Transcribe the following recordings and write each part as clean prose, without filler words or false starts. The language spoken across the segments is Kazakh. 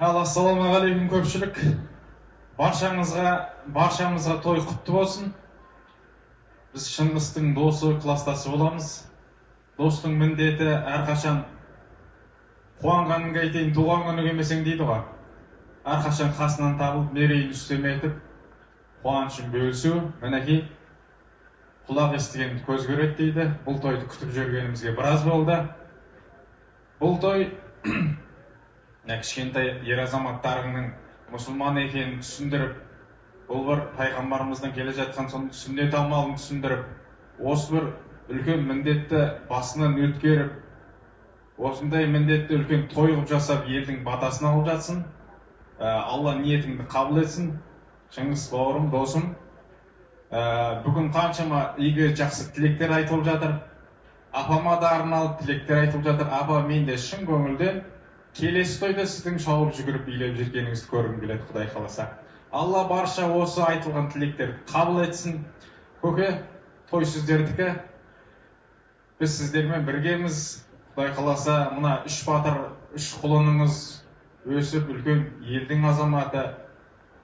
Ассалаумағалейкум көпшілік. Баршамызға той құтты болсын. Біз Шыңғыстың досы, кластасы боламыз. Достың міндеті әрқашан қуанғанын айтайын, туған күні келмесең дейді ғой. Әрқашан қасынан табылып, мерейін үстеме етіп, қуанышын бөлісу. Мінекей, құлақ естігенді көз көреді дейді. Бұл тойды күтіп жүргенімізге біраз болды. Бұл той кішкентай ер азаматтарының мұсылман екенін түсіндіріп, бұл бір пайғамбарымыздан келе жатқан соның сүннет амалын түсіндіріп, осы бір үлкен міндетті басынан өткеріп, осындай міндетті үлкен той қылып жасап, елдің батасын алып жатсын. Алла ниетіңді қабыл етсін. Шыңғыс бауырым, досым, бүгін қаншама игі жақсы тілектер айтылып жатыр. Апама да арналып тілектер айтылып жатыр. Апа, мен де шын көңілден келесі тойда сіздің шауып жүгіріп билеп жүргеніңізді көргім келеді, Құдай қаласа. Алла барша осы айтылған тілектерді қабыл етсін. Көке, той сіздердікі. Біз сіздермен біргеміз. Құдай қаласа, мына үш батыр, үш құлыныңыз өсіп, үлкен елдің азаматы.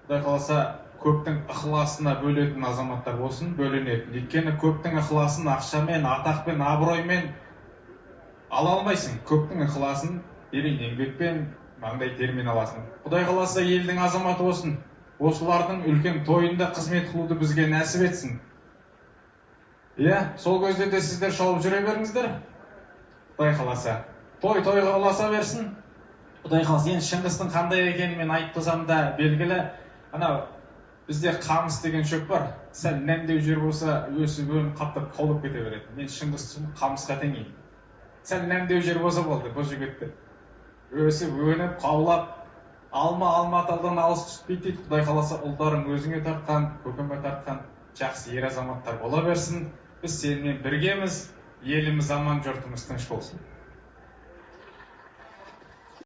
Құдай қаласа, көптің ықыласына бөлетін азаматтар болсын, бөленетін. Өйткені көптің ықыласын ақшамен, атақпен, абыроймен ала алмайсың. Көптің ықыласын ерен еңбекпен, маңдай термен аласың. Құдай қаласа елдің азаматы болсын. Осылардың үлкен тойында қызмет қылуды бізге нәсіп етсін. Сол көзде де сіздер шауып жүре беріңіздер. Құдай қаласа. Той-тойға ұласа берсін. Құдай қаласа. Енді Шыңғыстың қандай екенін мен айтпасам да белгілі. Бізде қамыс деген шөп бар. Сәл нәмдеу жер болса, өсіп өніп қаптап қаулап кете береді. Мен Шыңғыстың қамысқа теңеймін. Сәл нәмдеу жер болса болды, бұл жігітті. Өсіп, өніп, қаулап, алма талдан алыс түспейді дейді. Құдай қаласа ұлдарың өзіңе тартқан, көкеме тартқан жақсы ер азаматтар бола берсін. Біз сенімен біргеміз, еліміз аман, жұртымыз тыныш болсын.